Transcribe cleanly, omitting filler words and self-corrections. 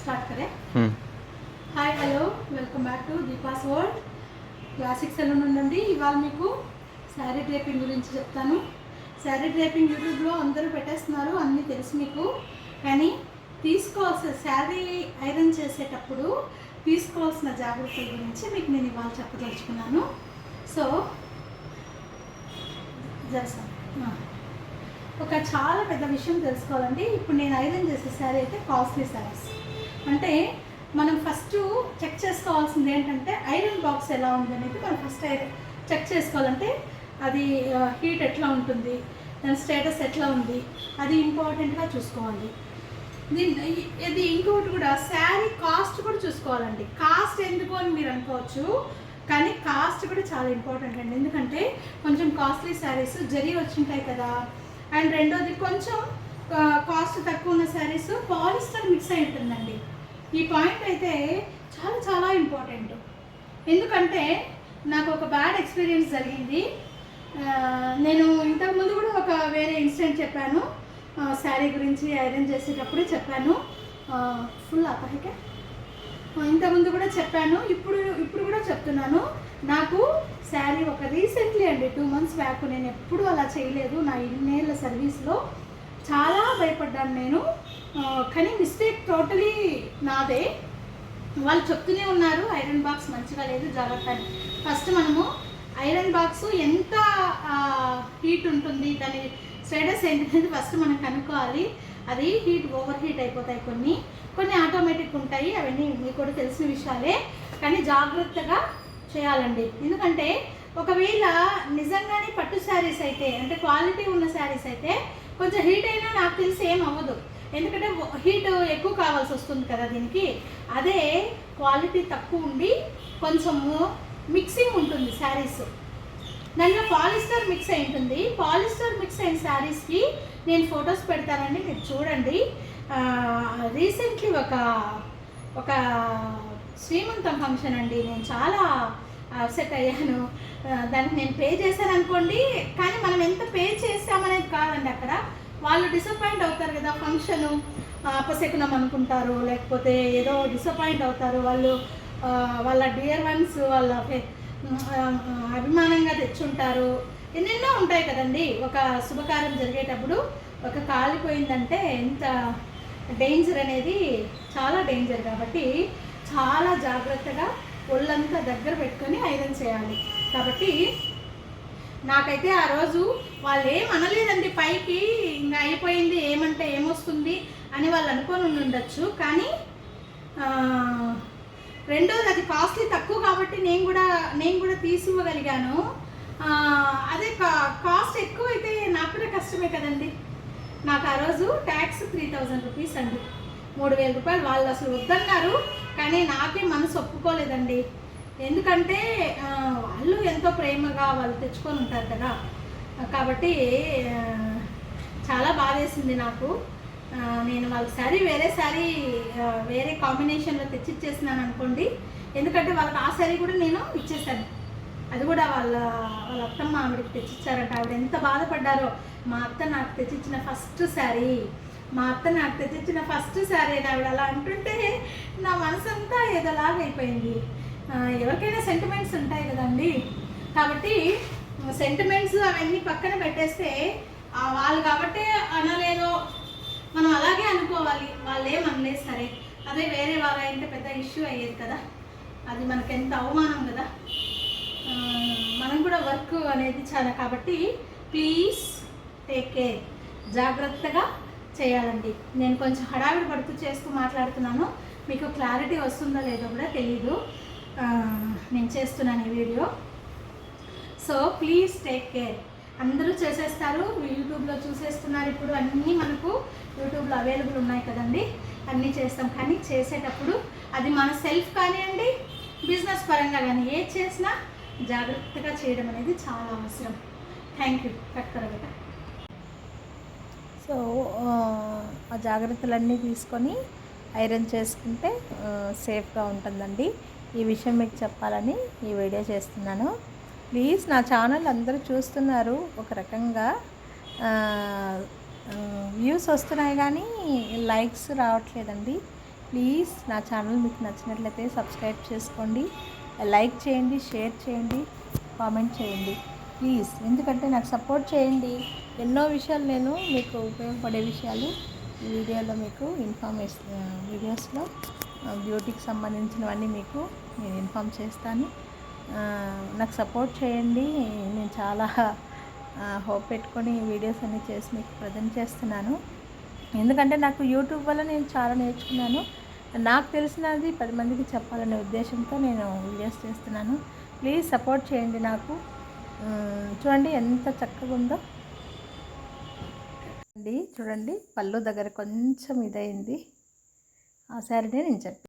Start करें। Hi hello welcome back to Deepa's world classic salon నుండి ఇవాళ మీకు శారీ డ్రేపింగ్ గురించి చెప్తాను. శారీ డ్రేపింగ్ యూట్యూబ్లో అందరూ పెట్టేస్తున్నారు, అన్నీ తెలుసు మీకు. కానీ తీసుకోవాల్సిన శారీ ఐరన్ చేసేటప్పుడు తీసుకోవాల్సిన జాగ్రత్తల గురించి మీకు నేను ఇవాళ చెప్పదలుచుకున్నాను. సో ఒక చాలా పెద్ద విషయం తెలుసుకోవాలండి. ఇప్పుడు నేను ఐరన్ చేసే శారీ అయితే కాస్ట్లీ శారీస్. అంటే మనం ఫస్ట్ చెక్ చేసుకోవాల్సింది ఏంటంటే ఐరన్ బాక్స్ ఎలా ఉందనేది మనం ఫస్ట్ చెక్ చేసుకోవాలంటే అది హీట్ ఎట్లా ఉంటుంది, దాని స్టేటస్ ఎట్లా ఉంది, అది ఇంపార్టెంట్గా చూసుకోవాలి. ఇది ఇంకొకటి కూడా శారీ కాస్ట్ కూడా చూసుకోవాలండి. కాస్ట్ ఎందుకు అని మీరు అనుకోవచ్చు, కానీ కాస్ట్ కూడా చాలా ఇంపార్టెంట్ అండి. ఎందుకంటే కొంచెం కాస్ట్లీ శారీస్ జరీ వచ్చింటాయి కదా, అండ్ రెండోది కొంచెం కాస్ట్ తక్కువ ఉన్న శారీస్ పాలిస్టర్ మిక్స్ అయి ఉంటుందండి. ఈ పాయింట్ అయితే చాలా చాలా ఇంపార్టెంట్. ఎందుకంటే నాకు ఒక బ్యాడ్ ఎక్స్పీరియన్స్ జరిగింది. నేను ఇంతకుముందు కూడా ఒక వేరే ఇన్సిడెంట్ చెప్పాను, శారీ గురించి ఐరన్ చేసేటప్పుడే చెప్పాను. ఫుల్ అపహిక ఇంతకుముందు కూడా చెప్పాను, ఇప్పుడు కూడా చెప్తున్నాను. నాకు శారీ ఒక రీసెంట్లీ అండి 2 months బ్యాక్, నేను ఎప్పుడూ అలా చేయలేదు నా ఇన్నేళ్ళ సర్వీస్లో. చాలా భయపడ్డాను నేను, కానీ మిస్టేక్ టోటలీ నాదే. వాళ్ళు చెప్తూనే ఉన్నారు ఐరన్ బాక్స్ మంచిగా లేదు జాగ్రత్త అని. ఫస్ట్ మనము ఐరన్ బాక్స్ ఎంత హీట్ ఉంటుంది, దాని స్టేటస్ ఏంటనేది ఫస్ట్ మనం కనుక్కోవాలి. అది ఓవర్ హీట్ అయిపోతాయి, కొన్ని ఆటోమేటిక్ ఉంటాయి, అవన్నీ మీకు కూడా తెలిసిన విషయాలే. కానీ జాగ్రత్తగా చేయాలండి. ఎందుకంటే ఒకవేళ నిజంగానే పట్టు శారీస్ అయితే, అంటే క్వాలిటీ ఉన్న శారీస్ అయితే కొంచెం హీట్ అయినా నాకు తెలిసి ఏం అవ్వదు, ఎందుకంటే హీట్ ఎక్కువ కావాల్సి వస్తుంది కదా దీనికి. అదే క్వాలిటీ తక్కువ ఉండి కొంచెము మిక్సింగ్ ఉంటుంది శారీస్, దాంట్లో పాలిస్టర్ మిక్స్ అయి ఉంటుంది. పాలిస్టర్ మిక్స్ అయిన శారీస్కి నేను ఫొటోస్ పెడతానండి, మీరు చూడండి. రీసెంట్లీ ఒక శ్రీమంతం ఫంక్షన్ అండి, నేను చాలా అప్సెట్ అయ్యాను. దానికి నేను పే చేశాను అనుకోండి, కానీ మనం ఎంత పే చేసామనేది కాదండి. అక్కడ వాళ్ళు డిసప్పాయింట్ అవుతారు కదా, ఫంక్షను అపశకునం అనుకుంటారు, లేకపోతే ఏదో డిసప్పాయింట్ అవుతారు వాళ్ళు. వాళ్ళ డియర్ వన్స్ వాళ్ళ అభిమానంగా తెచ్చుంటారు, ఎన్నెన్నో ఉంటాయి కదండి. ఒక శుభకార్యం జరిగేటప్పుడు ఒక కాలిపోయిందంటే ఎంత డేంజర్ అనేది, చాలా డేంజర్. కాబట్టి చాలా జాగ్రత్తగా ఒళ్ళంతా దగ్గర పెట్టుకొని ఐరన్ చేయాలి. కాబట్టి నాకైతే ఆ రోజు వాళ్ళు ఏం అనలేదండి, పైకి ఇంకా అయిపోయింది ఏమంటే ఏమొస్తుంది అని వాళ్ళు అనుకొని ఉండొచ్చు. కానీ రెండోది అది కాస్ట్లీ తక్కువ కాబట్టి నేను కూడా తీసి ఇవ్వగలిగాను. అదే కాస్ట్ ఎక్కువ అయితే నాకు కూడా కష్టమే కదండి. నాకు ఆ రోజు ట్యాక్స్ 3000 రూపీస్ అండి, 3000 రూపాయలు. వాళ్ళు అసలు వద్దన్నారు, కానీ నాకే మనసు ఒప్పుకోలేదండి. ఎందుకంటే వాళ్ళు ఎంతో ప్రేమగా వాళ్ళు తెచ్చుకొని ఉంటారు కదా, కాబట్టి చాలా బాధేసింది నాకు. నేను వాళ్ళ శారీ వేరే కాంబినేషన్లో తెచ్చిచ్చేసినాను అనుకోండి. ఎందుకంటే వాళ్ళకి ఆ శారీ కూడా నేను ఇచ్చేసాను, అది కూడా వాళ్ళ అత్తమ్మ ఆవిడకి తెచ్చిచ్చారట. ఆవిడ ఎంత బాధపడ్డారో. మా అత్త నాకు తెచ్చిచ్చిన ఫస్ట్ శారీ ఆవిడ అలా అంటుంటే నా మనసంతా ఏదోలాగా అయిపోయింది. ఎవరికైనా సెంటిమెంట్స్ ఉంటాయి కదండి, కాబట్టి సెంటిమెంట్స్ అవన్నీ పక్కన పెట్టేస్తే వాళ్ళు కాబట్టి అనలేదో మనం అలాగే అనుకోవాలి, వాళ్ళు ఏమనలేదు సరే. అదే వేరే వాళ్ళ అయితే పెద్ద ఇష్యూ అయ్యేది కదా, అది మనకు ఎంత అవమానం కదా. మనం కూడా వర్క్ అనేది చాలా, కాబట్టి ప్లీజ్ టేక్ కేర్, జాగ్రత్తగా చేయాలండి. నేను కొంచెం హడావిడి పడుతూ చేస్తూ మాట్లాడుతున్నాను, మీకు క్లారిటీ వస్తుందో లేదో కూడా తెలీదు. నేను చేస్తున్నాను ఈ video. So please take care. అందరూ చేసేస్తారు, యూట్యూబ్లో చూసేస్తున్నారు. ఇప్పుడు అన్నీ మనకు యూట్యూబ్లో అవైలబుల్ ఉన్నాయి కదండి, అన్నీ చేస్తాం. కానీ చేసేటప్పుడు అది మన సెల్ఫ్ కానివ్వండి, బిజినెస్ పరంగా కానీ ఏది చేసినా జాగ్రత్తగా చేయడం అనేది చాలా అవసరం. Thank you. కరెక్ట్గా సో ఆ జాగ్రత్తలన్నీ తీసుకొని ఐరన్ చేసుకుంటే సేఫ్గా ఉంటుందండి. ఈ విషయం మీకు చెప్పాలని ఈ వీడియో చేస్తున్నాను. ప్లీజ్ నా ఛానల్ అందరూ చూస్తున్నారు, ఒక రకంగా వ్యూస్ వస్తున్నాయి కానీ లైక్స్ రావట్లేదండి. ప్లీజ్ నా ఛానల్ మీకు నచ్చినట్లయితే సబ్స్క్రైబ్ చేసుకోండి, లైక్ చేయండి, షేర్ చేయండి, కామెంట్ చేయండి ప్లీజ్. ఎందుకంటే నాకు సపోర్ట్ చేయండి. ఎన్నో విషయాలు నేను మీకు ఉపయోగపడే విషయాలు ఈ వీడియోలో మీకు వీడియోస్లో బ్యూటీకి సంబంధించినవన్నీ మీకు నేను ఇన్ఫామ్ చేస్తాను. నాకు సపోర్ట్ చేయండి. నేను చాలా హోప్ పెట్టుకొని వీడియోస్ అన్నీ చేసి మీకు ప్రజెంట్ చేస్తున్నాను. ఎందుకంటే నాకు యూట్యూబ్ వల్ల నేను చాలా నేర్చుకున్నాను. నాకు తెలిసినది 10 మందికి చెప్పాలనే ఉద్దేశంతో నేను వీడియోస్ చేస్తున్నాను. ప్లీజ్ సపోర్ట్ చేయండి నాకు. చూడండి ఎంత చక్కగా ఉందో అండి. చూడండి పళ్ళు దగ్గర కొంచెం ఇదైంది. ఆ శారీనే నేను చెప్పాను.